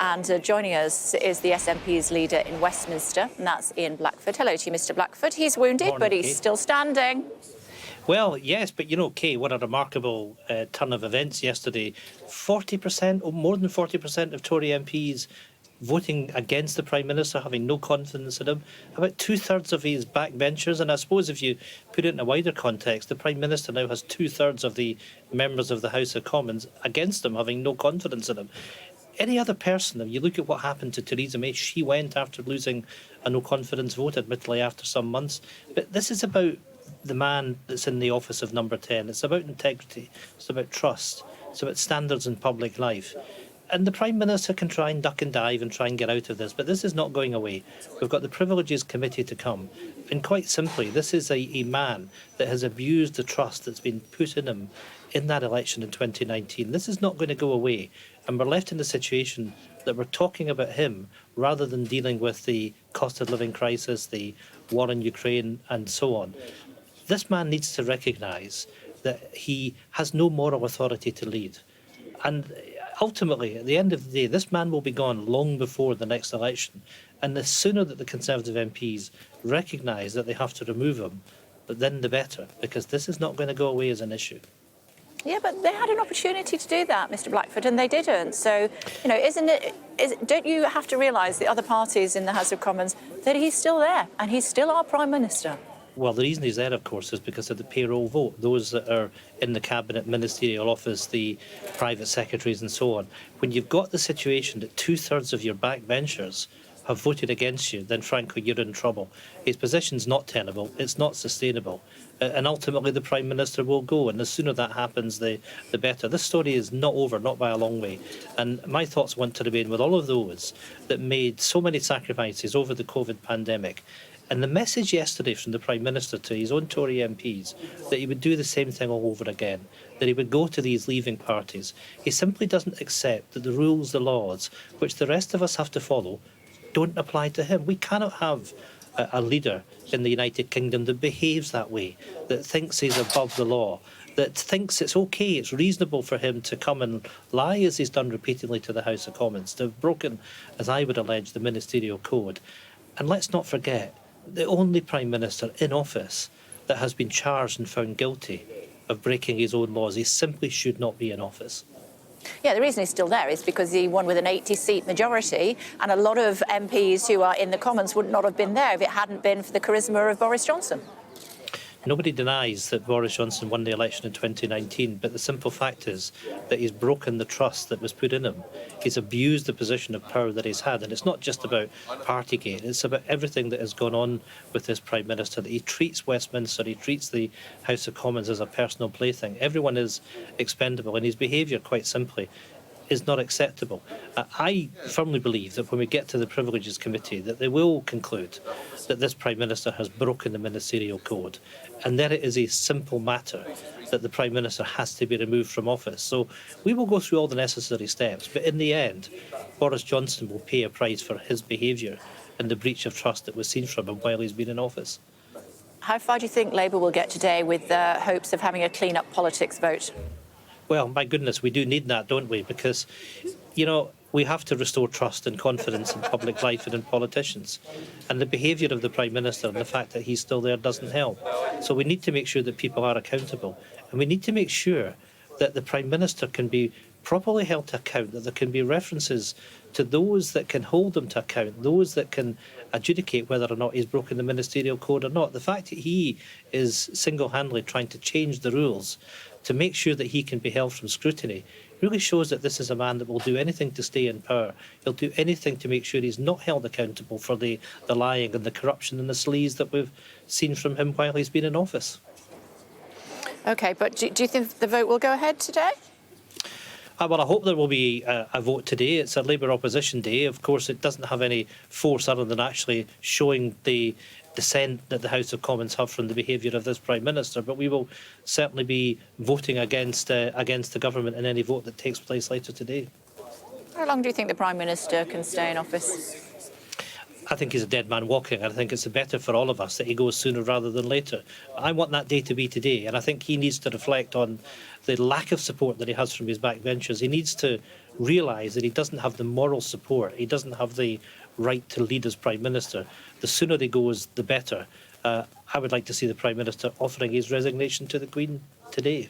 And joining us is the SNP's leader in Westminster, and that's Ian Blackford. Hello to you, Mr. Blackford. He's wounded, Morning, but he's Kate. still standing. Well, yes, but you know, Kay, what a remarkable turn of events yesterday. 40%, or more than 40% of Tory MPs voting against the Prime Minister, having no confidence in him. About two-thirds of his backbenchers, and I suppose if you put it in a wider context, the Prime Minister now has two-thirds of the members of the House of Commons against him, having no confidence in him. Any other person, if you look at what happened to Theresa May, she went after losing a no-confidence vote, admittedly after some months. But this is about the man that's in the office of number 10. It's about integrity, it's about trust, it's about standards in public life. And the Prime Minister can try and duck and dive and try and get out of this, but this is not going away. We've got the Privileges Committee to come. And quite simply, this is a man that has abused the trust that's been put in him in that election in 2019. This is not going to go away. And we're left in the situation that we're talking about him rather than dealing with the cost of living crisis, the war in Ukraine and so on. This man needs to recognise that he has no moral authority to lead. And ultimately, at the end of the day, this man will be gone long before the next election. And the sooner that the Conservative MPs recognise that they have to remove him, but then the better, because this is not going to go away as an issue. Yeah, but they had an opportunity to do that, Mr. Blackford, and they didn't. So, you know, don't you have to realise, the other parties in the House of Commons, that he's still there and he's still our Prime Minister? Well, the reason he's there, of course, is because of the payroll vote. Those that are in the Cabinet Ministerial Office, the private secretaries and so on. When you've got the situation that two-thirds of your backbenchers have voted against you, then frankly you're in trouble. His position's not tenable, it's not sustainable, and ultimately the Prime Minister will go, and the sooner that happens the better. This story is not over, not by a long way, and my thoughts want to remain with all of those that made so many sacrifices over the COVID pandemic. And the message yesterday from the Prime Minister to his own Tory MPs that he would do the same thing all over again, that he would go to these leaving parties. He simply doesn't accept that the rules, the laws, which the rest of us have to follow, don't apply to him. We cannot have a leader in the United Kingdom that behaves that way, that thinks he's above the law, that thinks it's OK, it's reasonable for him to come and lie, as he's done repeatedly to the House of Commons, to have broken, as I would allege, the ministerial code. And let's not forget, the only Prime Minister in office that has been charged and found guilty of breaking his own laws, he simply should not be in office. Yeah, the reason he's still there is because he won with an 80-seat majority, and a lot of MPs who are in the Commons would not have been there if it hadn't been for the charisma of Boris Johnson. Nobody denies that Boris Johnson won the election in 2019, but the simple fact is that he's broken the trust that was put in him. He's abused the position of power that he's had, and it's not just about Partygate, it's about everything that has gone on with this Prime Minister, that he treats Westminster, he treats the House of Commons as a personal plaything. Everyone is expendable, and his behaviour, quite simply, is not acceptable. I firmly believe that when we get to the Privileges Committee, that they will conclude that this Prime Minister has broken the ministerial code, and then it is a simple matter that the Prime Minister has to be removed from office. So we will go through all the necessary steps, but in the end, Boris Johnson will pay a price for his behaviour and the breach of trust that was seen from him while he's been in office. How far do you think Labour will get today with the hopes of having a clean-up politics vote? Well, my goodness, we do need that, don't we? Because, you know, we have to restore trust and confidence in public life and in politicians. And the behaviour of the Prime Minister and the fact that he's still there doesn't help. So we need to make sure that people are accountable. And we need to make sure that the Prime Minister can be properly held to account, that there can be references to those that can hold them to account, those that can adjudicate whether or not he's broken the ministerial code or not. The fact that he is single-handedly trying to change the rules to make sure that he can be held from scrutiny really shows that this is a man that will do anything to stay in power. He'll do anything to make sure he's not held accountable for the lying and the corruption and the sleaze that we've seen from him while he's been in office. OK, but do you think the vote will go ahead today? Well, I hope there will be a vote today. It's a Labour opposition day. Of course, it doesn't have any force other than actually showing the dissent that the House of Commons have from the behaviour of this Prime Minister. But we will certainly be voting against the government in any vote that takes place later today. How long do you think the Prime Minister can stay in office? I think he's a dead man walking. I think it's better for all of us that he goes sooner rather than later. I want that day to be today, and I think he needs to reflect on the lack of support that he has from his backbenchers. He needs to realise that he doesn't have the moral support. He doesn't have the right to lead as Prime Minister. The sooner he goes, the better. I would like to see the Prime Minister offering his resignation to the Queen today.